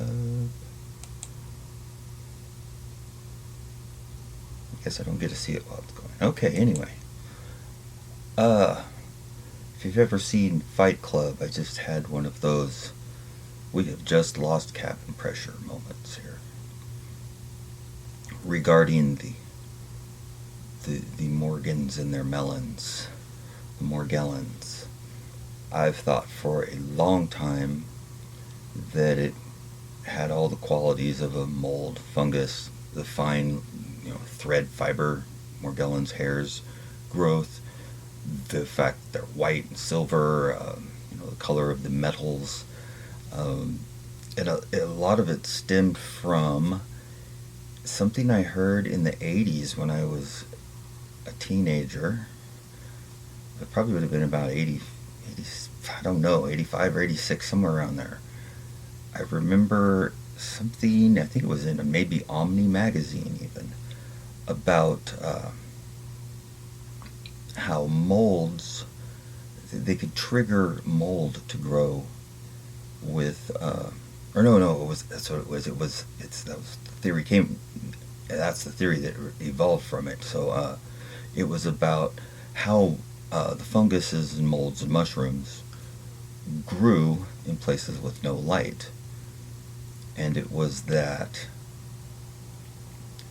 up. I guess I don't get to see it while it's going. Okay, anyway. If you've ever seen Fight Club, I just had one of those we have just lost cabin pressure moments here regarding the Morgans and their melons, the Morgellons. I've thought for a long time that it had all the qualities of a mold, fungus, the fine, thread fiber, Morgellons hairs, growth, the fact they're white and silver, the color of the metals, and a lot of it stemmed from something I heard in the 80s when I was a teenager. It probably would have been about 80, I don't know, 85 or 86, somewhere around there. I remember something, I think it was in maybe Omni magazine even, about how molds, they could trigger mold to grow with, or no, that's what it was. That was the theory that's the theory that evolved from it. So it was about how the funguses and molds and mushrooms grew in places with no light. And it was that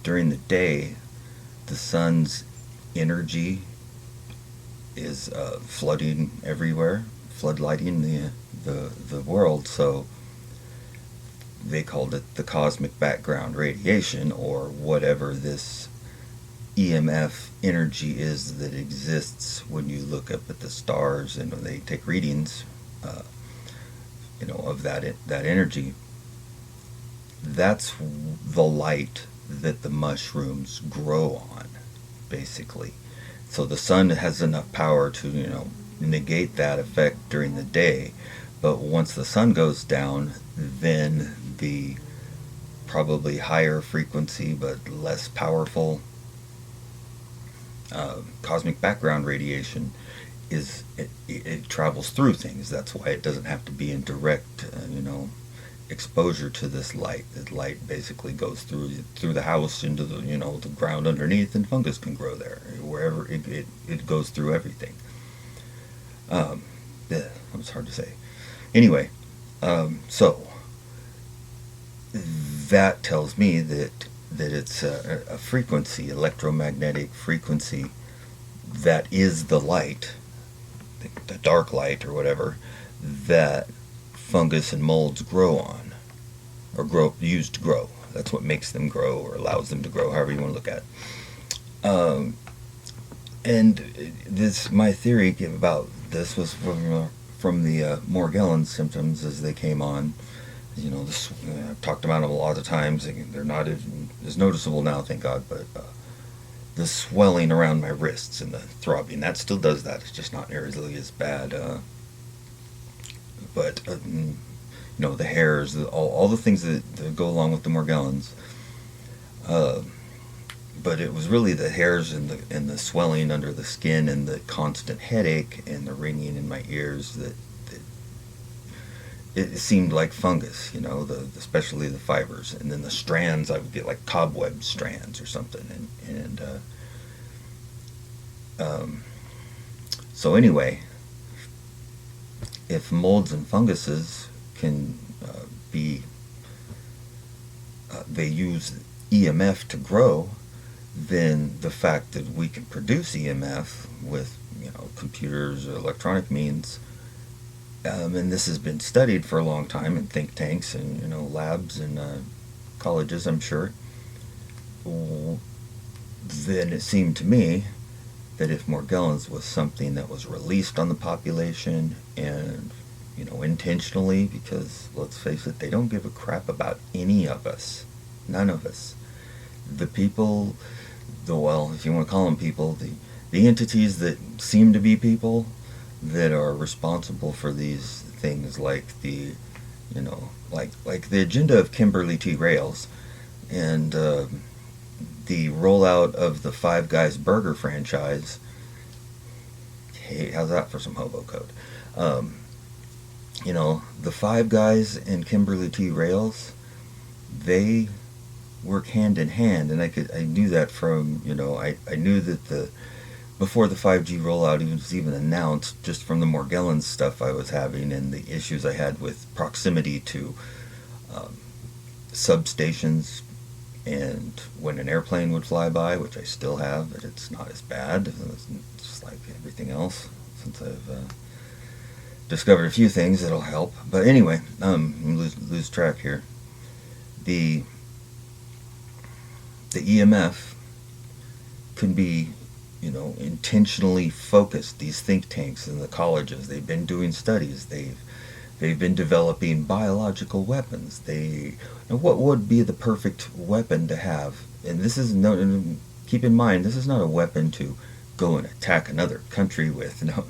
during the day, the sun's energy is flooding everywhere, floodlighting the world. So they called it the cosmic background radiation, or whatever this EMF energy is that exists when you look up at the stars and when they take readings, of that energy. That's the light that the mushrooms grow on, basically. So the sun has enough power to, negate that effect during the day, but once the sun goes down, then the probably higher frequency but less powerful cosmic background radiation it travels through things. That's why it doesn't have to be in direct, exposure to this light. The light basically goes through the house into the ground underneath, and fungus can grow there wherever it goes through everything. That was hard to say. Anyway, so that tells me that it's a frequency, electromagnetic frequency, that is the light, the dark light or whatever, that fungus and molds grow on, or use to grow. That's what makes them grow, or allows them to grow, however you want to look at it. And my theory about this was from the Morgellons symptoms as they came on. I've talked about them a lot of times. They're not as noticeable now, thank God, but the swelling around my wrists and the throbbing, that still does that. It's just not nearly as bad. But the hairs, all the things that go along with the Morgellons. But it was really the hairs and the swelling under the skin and the constant headache and the ringing in my ears that it seemed like fungus, especially the fibers, and then the strands. I would get like cobweb strands or something, so anyway, if molds and funguses can they use EMF to grow, then the fact that we can produce EMF with computers or electronic means. And this has been studied for a long time in think tanks and labs and colleges, I'm sure. Then it seemed to me that if Morgellons was something that was released on the population and intentionally, because let's face it, they don't give a crap about any of us, none of us. The people, if you want to call them people, the entities that seem to be people, that are responsible for these things, like the the agenda of Kimberly T rails, and the rollout of the Five Guys burger franchise. Hey, how's that for some hobo code? The Five Guys and Kimberly T rails, they work hand in hand, and I knew that from, I knew that before the 5G rollout was even announced, just from the Morgellons stuff I was having and the issues I had with proximity to um, substations, and when an airplane would fly by, which I still have, but it's not as bad. It's just like everything else, since I've discovered a few things that'll help. But anyway, lose track here. The EMF can be, intentionally focused. These think tanks in the colleges, they've been doing studies. They've been developing biological weapons. What would be the perfect weapon to have? And this is keep in mind, this is not a weapon to go and attack another country with. No.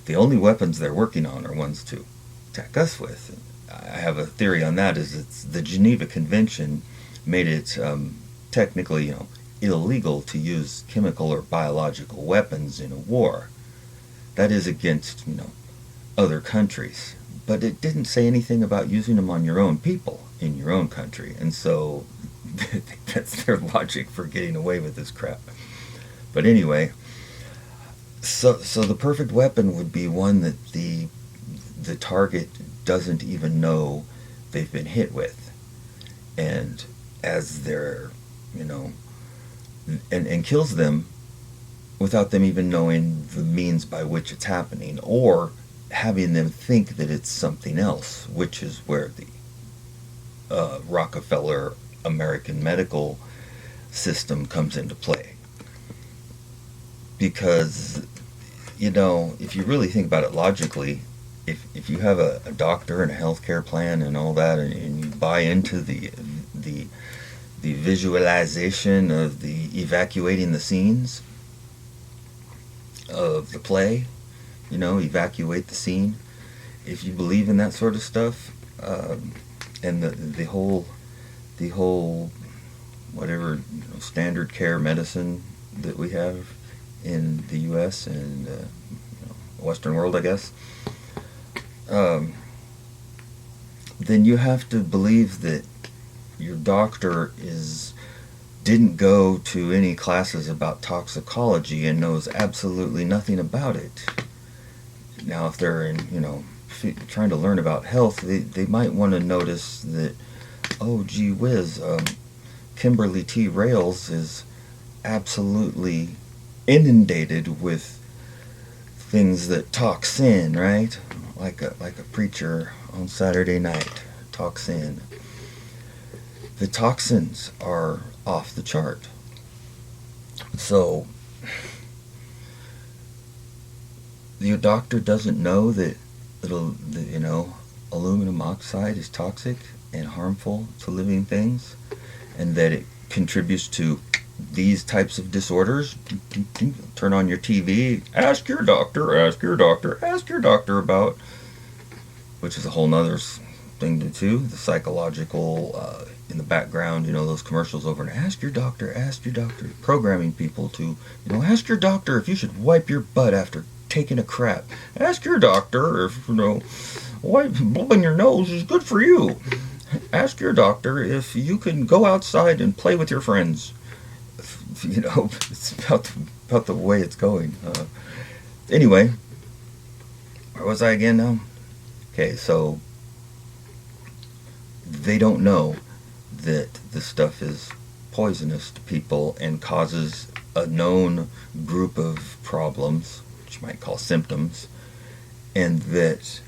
The only weapons they're working on are ones to attack us with. I have a theory on that. Is it's the Geneva Convention made it technically, illegal to use chemical or biological weapons in a war. That is against, other countries. But it didn't say anything about using them on your own people in your own country. And so that's their logic for getting away with this crap. But anyway, so the perfect weapon would be one that the target doesn't even know they've been hit with. And as they're, and kills them without them even knowing the means by which it's happening, or having them think that it's something else, which is where the Rockefeller American medical system comes into play. Because, if you really think about it logically, if you have a doctor and a healthcare plan and all that, and you buy into the visualization of the evacuating the scenes of the play, evacuate the scene. If you believe in that sort of stuff, and the whole whatever standard care medicine that we have in the U.S. and Western world, I guess, then you have to believe that your doctor didn't go to any classes about toxicology and knows absolutely nothing about it. Now, if they're trying to learn about health, they might want to notice that, oh gee whiz, Kimberly T rails is absolutely inundated with things that talks in, right? Like a preacher on Saturday night talks in. The toxins are off the chart. So your doctor doesn't know that aluminum oxide is toxic and harmful to living things, and that it contributes to these types of disorders. Turn on your TV, ask your doctor about, which is a whole nother thing to do, the psychological in the background, those commercials over and ask your doctor, programming people to, ask your doctor if you should wipe your butt after taking a crap. Ask your doctor if, blowing your nose is good for you. Ask your doctor if you can go outside and play with your friends. It's about the way it's going. Anyway, where was I again now? Okay, so they don't know that this stuff is poisonous to people and causes a known group of problems, which you might call symptoms, and that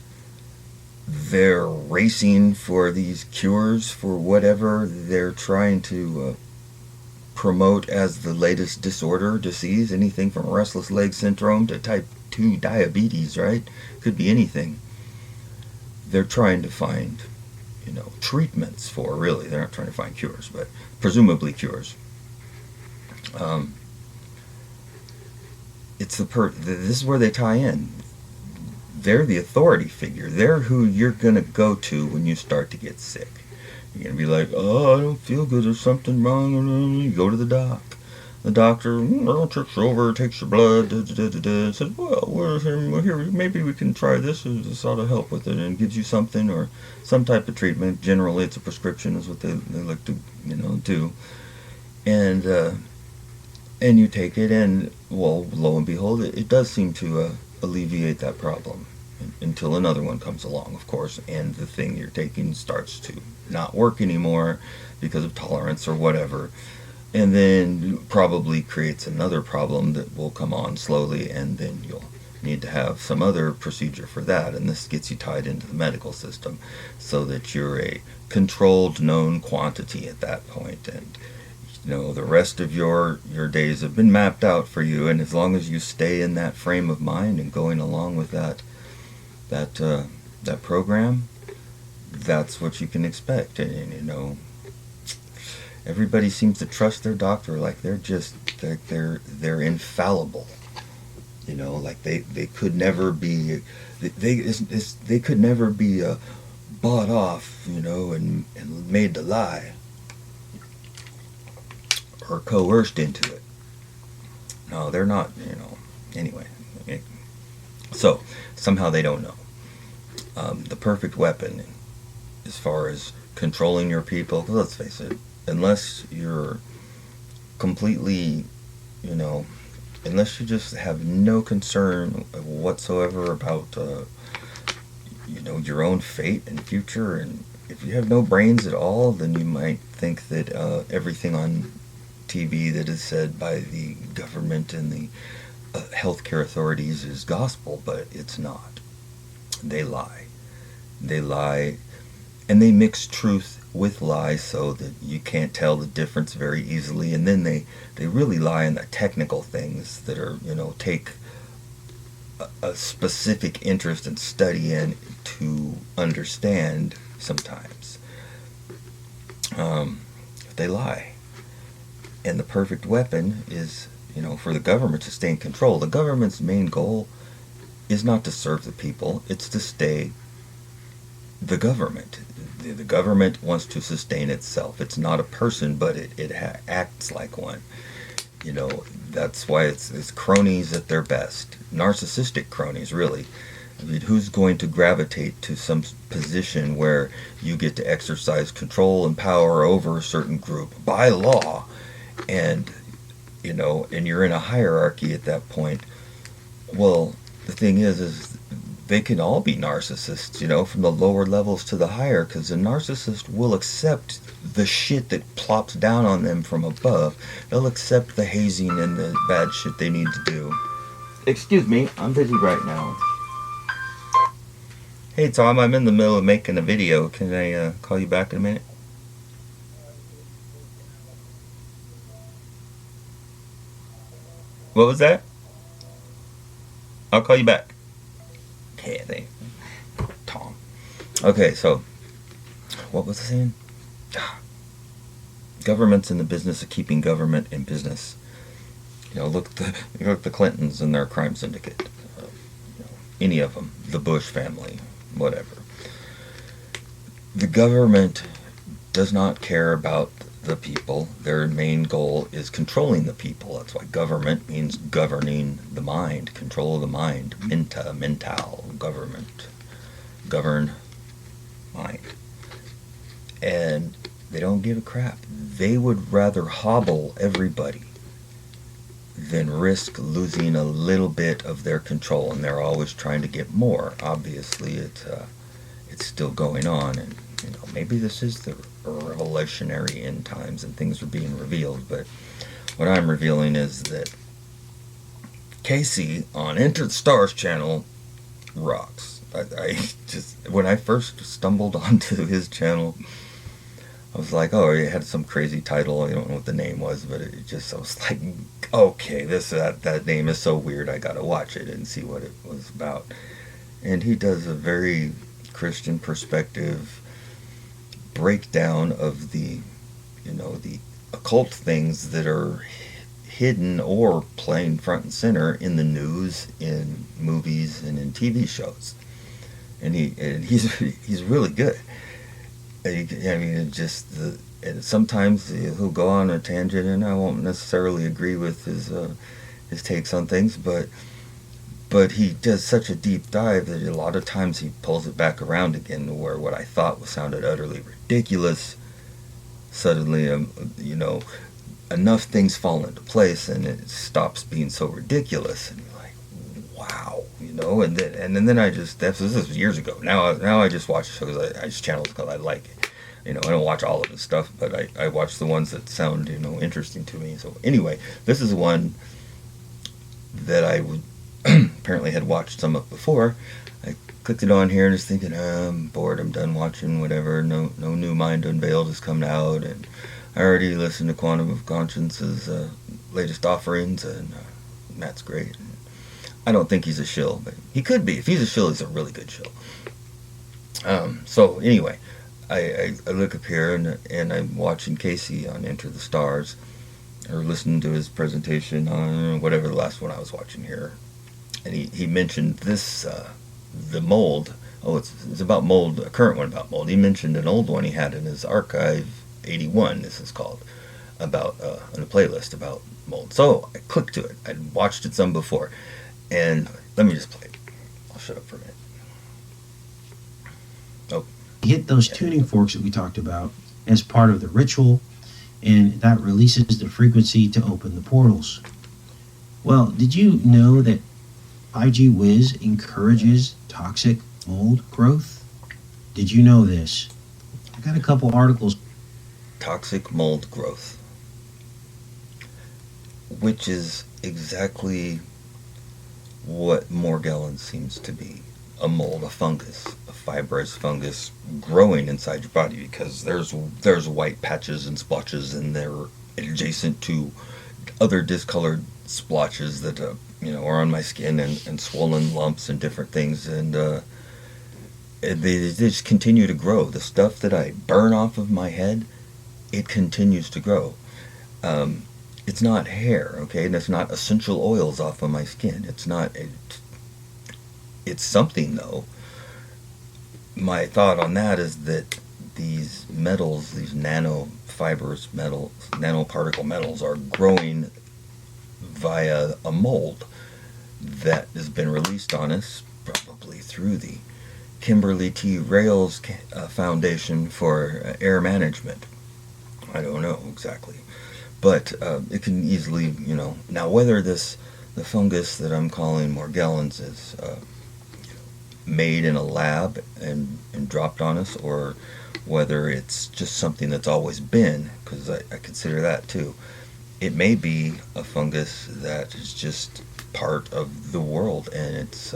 they're racing for these cures for whatever they're trying to promote as the latest disorder, disease, anything from restless leg syndrome to type 2 diabetes, right? Could be anything. They're trying to find, treatments for, really. They're not trying to find cures, but presumably cures. This is where they tie in. They're the authority figure. They're who you're going to go to when you start to get sick. You're going to be like, oh, I don't feel good, there's something wrong. You go to the doc. The doctor checks you over, takes your blood, says, well, we're here, maybe we can try this, this ought to help with it, and gives you something or some type of treatment. Generally, it's a prescription, is what they like to, do. And you take it, and, well, lo and behold, it does seem to alleviate that problem. Until another one comes along, of course, and the thing you're taking starts to not work anymore because of tolerance or whatever. And then probably creates another problem that will come on slowly, and then you'll need to have some other procedure for that. And this gets you tied into the medical system so that you're a controlled, known quantity at that point. And the rest of your days have been mapped out for you. And as long as you stay in that frame of mind and going along with that program, that's what you can expect. And everybody seems to trust their doctor like they're infallible. Like they could never be they could never be bought off, and made to lie or coerced into it. No, they're not. Anyway, so somehow they don't know. The perfect weapon as far as controlling your people, let's face it, unless you're completely, unless you just have no concern whatsoever about, your own fate and future, and if you have no brains at all, then you might think that everything on TV that is said by the government and the healthcare authorities is gospel, but it's not. They lie. They lie, and they mix truth with lies so that you can't tell the difference very easily. And then they really lie in the technical things that are, take a specific interest and study in to understand sometimes. They lie. And the perfect weapon is, for the government to stay in control. The government's main goal is not to serve the people, it's to stay the government. The government wants to sustain itself. It's not a person, but it acts like one. That's why it's cronies at their best. Narcissistic cronies, really. I mean, who's going to gravitate to some position where you get to exercise control and power over a certain group by law, and you're in a hierarchy at that point? Well, the thing is they can all be narcissists, from the lower levels to the higher, because a narcissist will accept the shit that plops down on them from above. They'll accept the hazing and the bad shit they need to do. Excuse me, I'm busy right now. Hey Tom, I'm in the middle of making a video. Can I call you back in a minute? What was that? I'll call you back. Yeah, thanks. Tom. Okay, so what was I saying? Government's in the business of keeping government in business. Look at the Clintons and their crime syndicate. Any of them, the Bush family, whatever. The government does not care about the people. Their main goal is controlling the people. That's why government means governing the mind, control of the mind, mental, government, govern mind. And they don't give a crap. They would rather hobble everybody than risk losing a little bit of their control, and they're always trying to get more. Obviously, it's still going on, and maybe this is the revolutionary end times and things are being revealed, but what I'm revealing is that Casey on Enterthestarz channel rocks. I just, when I first stumbled onto his channel, I was like, oh, it had some crazy title. I don't know what the name was, but I was like, okay, that name is so weird. I gotta watch it and see what it was about. And he does a very Christian perspective breakdown of the occult things that are hidden or playing front and center in the news, in movies, and in TV shows. And he's really good. I mean, it just and sometimes he'll go on a tangent, and I won't necessarily agree with his takes on things, but he does such a deep dive that a lot of times he pulls it back around again, to where what I thought was sounded utterly ridiculous, suddenly, enough things fall into place, and it stops being so ridiculous, and you're like, wow, and then I just this is years ago. Now I just watch the show because I just channel it because I like it. I don't watch all of his stuff, but I watch the ones that sound interesting to me. So anyway, this is one that I would apparently had watched some of before. I clicked it on here and just thinking, I'm bored, I'm done watching whatever. No new Mind Unveiled has come out, and I already listened to Quantum of Conscience's latest offerings, and that's great. I don't think he's a shill, but he could be. If he's a shill, he's a really good shill. So anyway, I look up here, and I'm watching Casey on enterthestarz, or listening to his presentation on whatever the last one I was watching here, and he mentioned this the mold. Oh, it's about mold. A current one about mold. He mentioned an old one he had in his archive, 81. This is called, about in a playlist about mold. So I clicked to it. I'd watched it some before, and let me just play it. I'll shut up for a minute. Oh, hit those tuning forks that we talked about as part of the ritual, and that releases the frequency to open the portals. Well, did you know that IG Wiz encourages toxic mold growth? Did you know this? I got a couple articles. Toxic mold growth, which is exactly what Morgellons seems to be. A mold, a fungus, a fibrous fungus growing inside your body, because there's white patches and splotches, and they're adjacent to other discolored splotches that are on my skin, and swollen lumps and different things, and they just continue to grow. The stuff that I burn off of my head, it continues to grow. It's not hair, okay, and it's not essential oils off of my skin. It's something, though. My thought on that is that these metals, these nanofibrous metals, nanoparticle metals, are growing via a mold that has been released on us, probably through the Kimberly T. Rails Foundation for Air Management. I don't know exactly, but it can easily, now whether the fungus that I'm calling Morgellons is made in a lab and dropped on us, or whether it's just something that's always been, because I consider that too. It may be a fungus that is just part of the world, and it's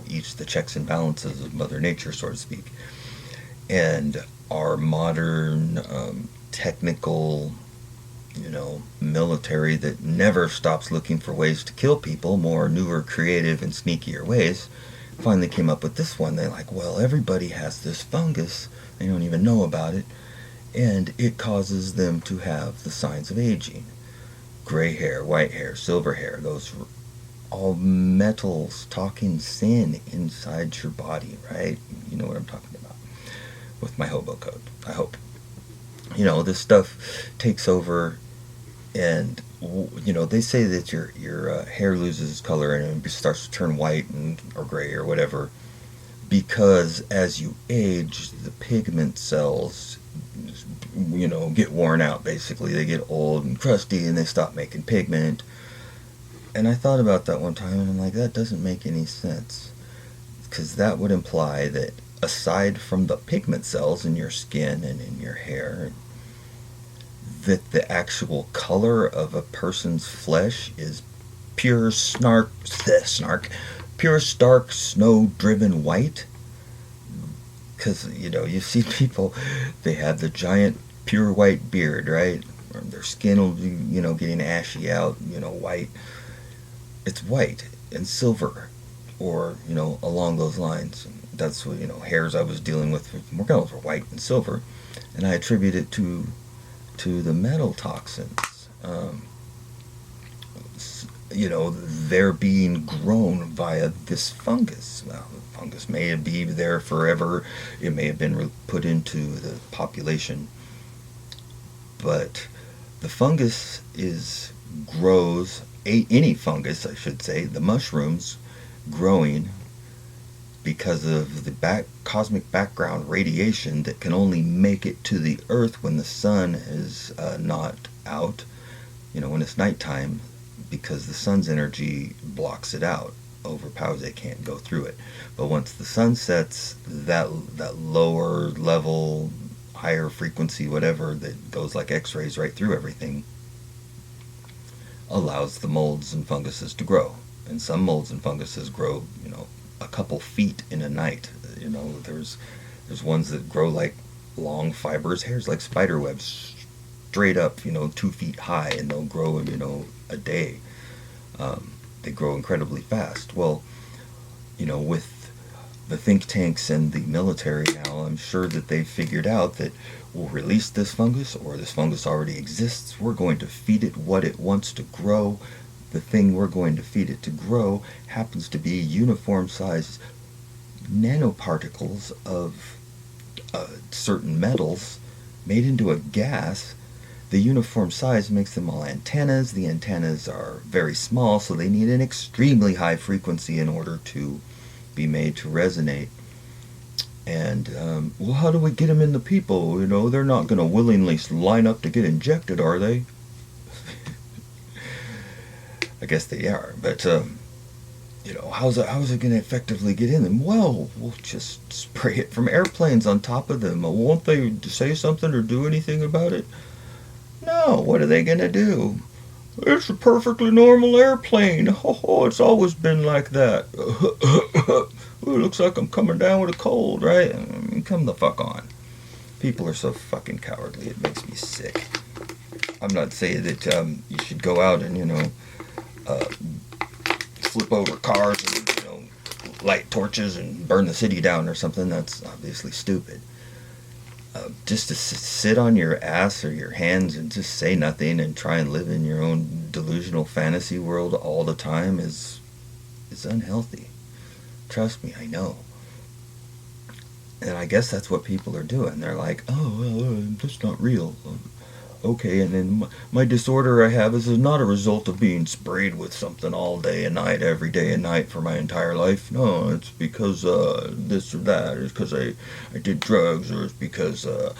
each the checks and balances of Mother Nature, so to speak. And our modern technical military that never stops looking for ways to kill people, more newer, creative, and sneakier ways, finally came up with this one. They're like, well, everybody has this fungus, they don't even know about it, and it causes them to have the signs of aging. Gray hair, white hair, silver hair, those all metals talking sin inside your body, right? You know what I'm talking about with my hobo code, I hope. This stuff takes over, and they say that your hair loses color and it starts to turn white or gray or whatever, because as you age, the pigment cells get worn out. Basically, they get old and crusty, and they stop making pigment. And I thought about that one time, and I'm like, that doesn't make any sense, because that would imply that aside from the pigment cells in your skin and in your hair, that the actual color of a person's flesh is pure pure stark snow-driven white. Because you see people, they have the giant pure white beard, right? Or their skin will be getting ashy out, white. It's white and silver, or along those lines. That's what hairs I was dealing with Morgellons were white and silver, and I attribute it to the metal toxins. They're being grown via this fungus. Well, fungus may be there forever. It may have been put into the population. But the fungus grows, any fungus, I should say, the mushrooms growing because of the cosmic background radiation that can only make it to the earth when the sun is not out, when it's nighttime, because the sun's energy blocks it out, overpowers it, can't go through it. But once the sun sets, that lower level, higher frequency, whatever, that goes like x-rays right through everything, allows the molds and funguses to grow. And some molds and funguses grow, a couple feet in a night. There's ones that grow like long fibrous hairs, like spider webs, straight up, 2 feet high, and they'll grow in, a day. They grow incredibly fast. Well, with the think tanks and the military now, I'm sure that they've figured out that we'll release this fungus, or this fungus already exists. We're going to feed it what it wants to grow. The thing we're going to feed it to grow happens to be uniform sized nanoparticles of certain metals made into a gas. The uniform size makes them all antennas. The antennas are very small, so they need an extremely high frequency in order to be made to resonate. And, well, how do we get them in the people? They're not going to willingly line up to get injected, are they? I guess they are, but, how's it going to effectively get in them? Well, we'll just spray it from airplanes on top of them. Won't they say something or do anything about it? No, what are they going to do? It's a perfectly normal airplane. Oh, it's always been like that. Ooh, it looks like I'm coming down with a cold, right? Come the fuck on. People are so fucking cowardly, it makes me sick. I'm not saying that you should go out and, flip over cars and, light torches and burn the city down or something. That's obviously stupid. Just to sit on your ass or your hands and just say nothing and try and live in your own delusional fantasy world all the time is unhealthy. Trust me, I know. And I guess that's what people are doing. They're like, oh, well, that's not real. Okay, and then my disorder I have is not a result of being sprayed with something all day and night, every day and night for my entire life. No, it's because this or that. It's because I did drugs, or it's because I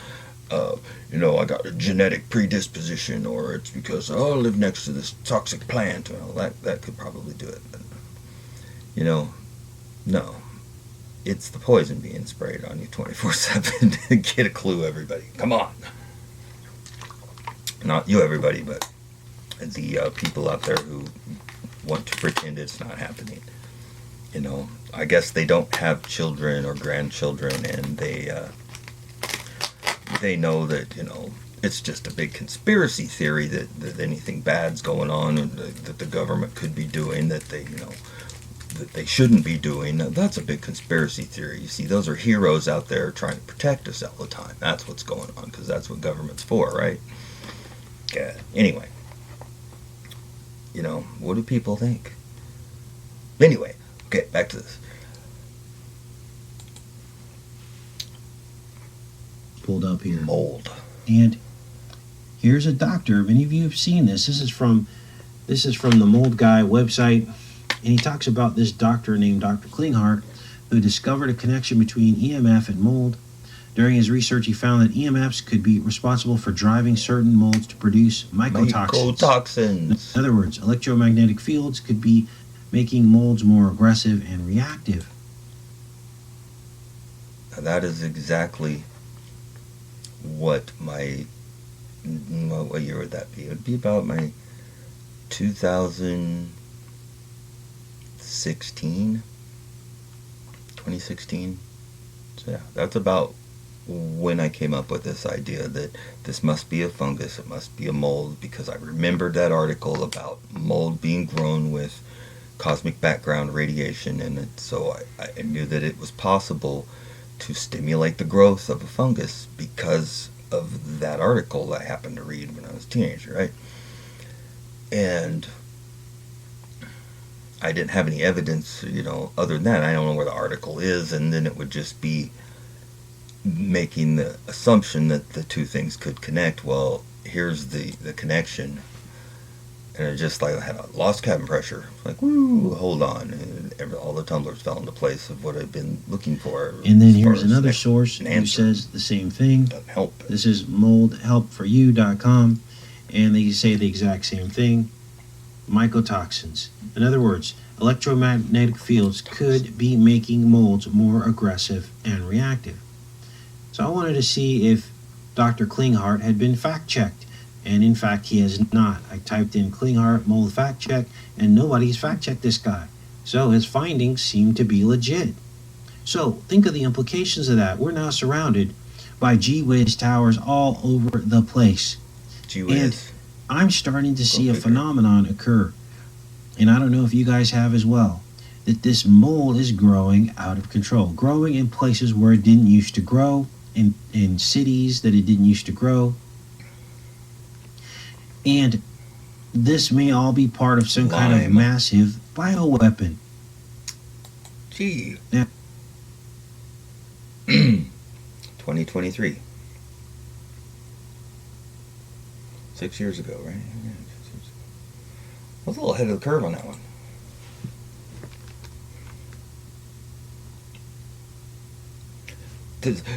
got a genetic predisposition, or it's because I live next to this toxic plant. Well, that could probably do it. But, no. It's the poison being sprayed on you 24/7. Get a clue, everybody. Come on. Not you, everybody, but the people out there who want to pretend it's not happening. I guess they don't have children or grandchildren, and they know that, it's just a big conspiracy theory that anything bad's going on, and that the government could be doing, that they shouldn't be doing. That's a big conspiracy theory. You see, those are heroes out there trying to protect us all the time. That's what's going on, because that's what government's for, right? Yeah. Anyway, what do people think? Anyway, okay, back to this. Pulled up here. Mold. And here's a doctor. Many of you have seen this. This is from the Mold Guy website, and he talks about this doctor named Dr. Klinghardt, who discovered a connection between EMF and mold. During his research, he found that EMFs could be responsible for driving certain molds to produce mycotoxins. In other words, electromagnetic fields could be making molds more aggressive and reactive. Now that is exactly what what year would that be? It would be about my 2016. So yeah, that's about when I came up with this idea that this must be a fungus, it must be a mold, because I remembered that article about mold being grown with cosmic background radiation, and so I knew that it was possible to stimulate the growth of a fungus because of that article I happened to read when I was a teenager, right? And I didn't have any evidence, other than that. I don't know where the article is, and then it would just be making the assumption that the two things could connect. Well, here's the connection. And it just like I had a lost cabin pressure. Like, woo, hold on. And all the tumblers fell into place of what I've been looking for. And then here's another source who says the same thing. Doesn't help. This is moldhelpforyou.com, and they say the exact same thing. Mycotoxins. In other words, electromagnetic fields could be making molds more aggressive and reactive. So I wanted to see if Dr. Klinghardt had been fact-checked. And in fact, he has not. I typed in Klinghardt mold fact check, and nobody's fact checked this guy. So his findings seem to be legit. So think of the implications of that. We're now surrounded by gee-whiz towers all over the place. Gee-whiz. And I'm starting to see a phenomenon occur, and I don't know if you guys have as well, that this mold is growing out of control. Growing in places where it didn't used to grow, in cities that it didn't used to grow. And this may all be part of some kind of massive bioweapon. Gee. Yeah. 2023. 6 years ago, right? Yeah, 6 years ago. I was a little ahead of the curve on that one.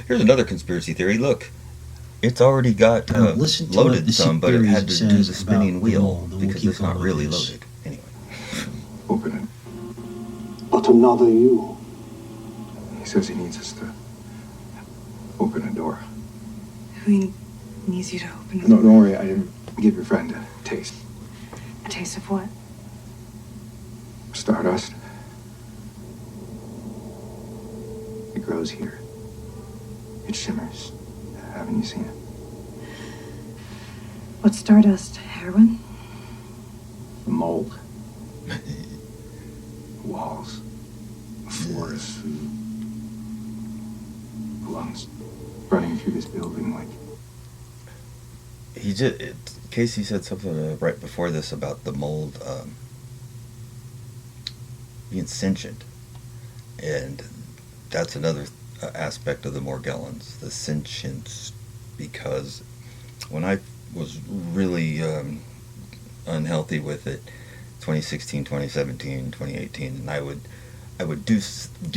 Here's another conspiracy theory. Look. It's already got loaded some, but it had to do the spinning wheel because it's not really loaded. Anyway. Open it. But another you. He says he needs us to open a door. Who needs you to open a door? No, don't worry. I didn't give your friend a taste. A taste of what? Stardust. It grows here. It shimmers. Haven't you seen it? What's stardust? Heroin? The mold. Walls. Floors. Lungs. Running through this building like... Casey said something right before this about the mold being sentient. And that's another aspect of the Morgellons, the sentience, because when I was really unhealthy with it, 2016, 2017, 2018, and I would do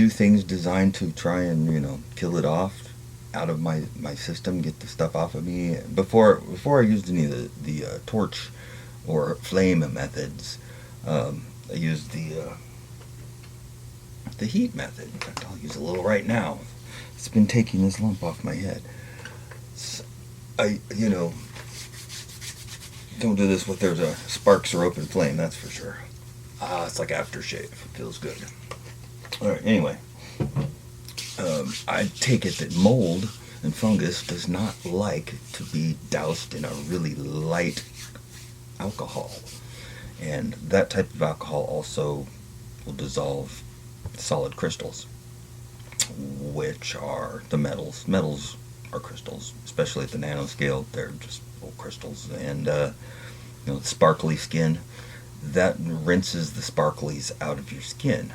things designed to try and kill it off out of my system, get the stuff off of me. Before I used any of the torch or flame methods, I used the heat method. In fact, I'll use a little right now. It's been taking this lump off my head. Don't do this with there's a sparks or open flame, that's for sure. It's like aftershave. It feels good. Alright, anyway. I take it that mold and fungus does not like to be doused in a really light alcohol. And that type of alcohol also will dissolve solid crystals, which are the metals. Metals are crystals, especially at the nanoscale. They're just little crystals. And sparkly skin, that rinses the sparklies out of your skin.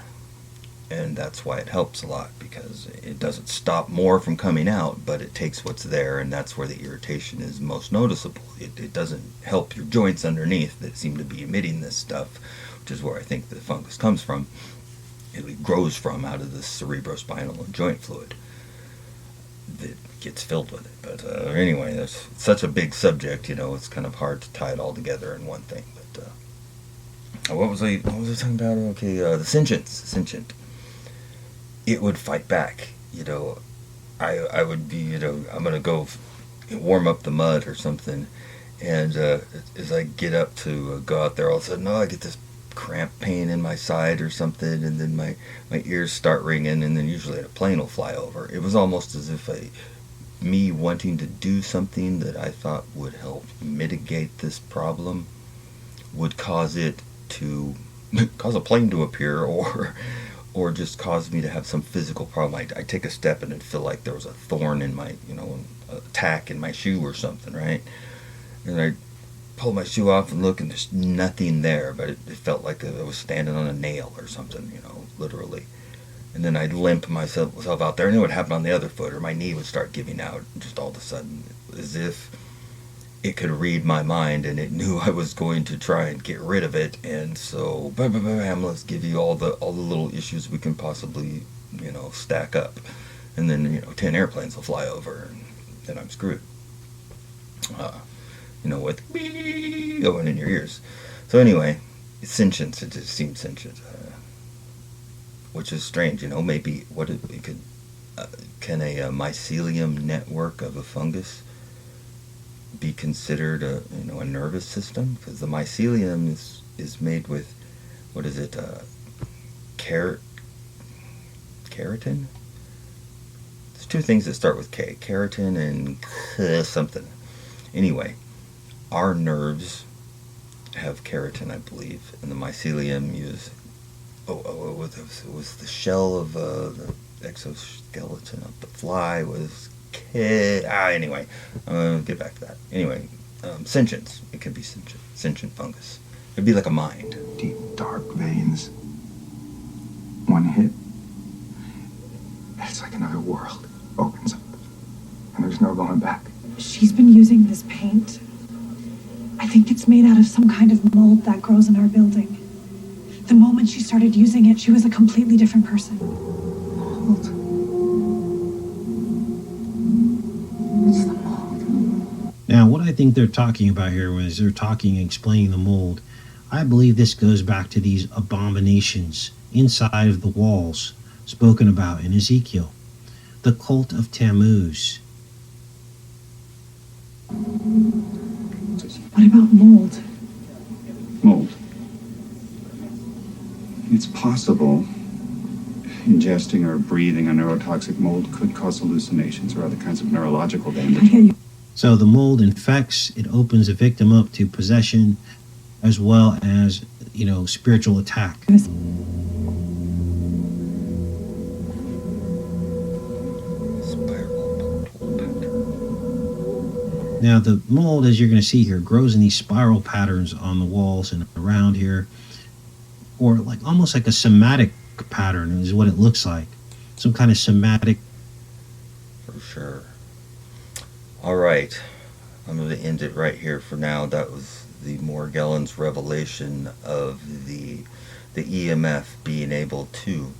And that's why it helps a lot, because it doesn't stop more from coming out, but it takes what's there, and that's where the irritation is most noticeable. It doesn't help your joints underneath that seem to be emitting this stuff, which is where I think the fungus comes from. It grows from out of the cerebrospinal and joint fluid that gets filled with it. But anyway, that's such a big subject, it's kind of hard to tie it all together in one thing. But what was I talking about? Okay, the sentient. It would fight back. I would be, I'm going to go warm up the mud or something. And as I get up to go out there, all of a sudden, I get this cramp pain in my side or something. And then my ears start ringing. And then usually a plane will fly over. It was almost as if me wanting to do something that I thought would help mitigate this problem would cause it to cause a plane to appear, or just cause me to have some physical problem. I take a step and it feel like there was a thorn in my, a tack in my shoe or something, right? And pull my shoe off and look, and there's nothing there, but it felt like I was standing on a nail or something, literally. And then I'd limp myself out there, and it would happen on the other foot, or my knee would start giving out, just all of a sudden, as if it could read my mind, and it knew I was going to try and get rid of it. And so, bam, bam, bam, let's give you all the little issues we can possibly, stack up. And then, 10 airplanes will fly over, and then I'm screwed. With beep going in your ears. So anyway, sentience, it just seems sentient, which is strange. Maybe what it could, can a mycelium network of a fungus be considered a nervous system? Because the mycelium is made with, what is it, keratin? There's two things that start with K, keratin and something. Anyway, our nerves have keratin, I believe, and the mycelium it was the shell of the exoskeleton of the fly was anyway, get back to that. Anyway, sentience. It could be sentient fungus. It'd be like a mind. Deep, dark veins. One hit, it's like another world opens up, and there's no going back. She's been using this paint. I think it's made out of some kind of mold that grows in our building. The moment she started using it, she was a completely different person. Mold. It's the mold. Now, what I think they're talking about here when they're explaining the mold, I believe this goes back to these abominations inside of the walls spoken about in Ezekiel. The cult of Tammuz. What about mold? Mold. It's possible ingesting or breathing a neurotoxic mold could cause hallucinations or other kinds of neurological I damage. get you. So the mold infects, it opens the victim up to possession as well as, spiritual attack. Now the mold, as you're going to see here, grows in these spiral patterns on the walls and around here, or almost like a somatic pattern is what it looks like. Some kind of somatic. For sure. All right. I'm going to end it right here for now. That was the Morgellons revelation of the EMF being able to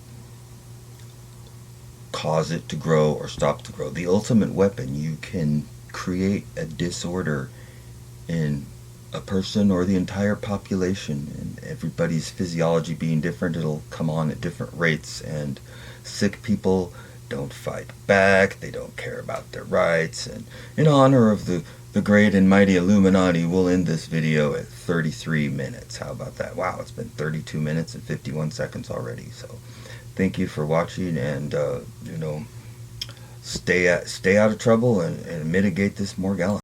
cause it to grow or stop to grow. The ultimate weapon. You can create a disorder in a person or the entire population, and everybody's physiology being different, it'll come on at different rates. And sick people don't fight back, they don't care about their rights. And in honor of the great and mighty Illuminati, we'll end this video at 33 minutes. How about that? Wow, it's been 32 minutes and 51 seconds already. So thank you for watching, and stay out of trouble and mitigate this Morgellon.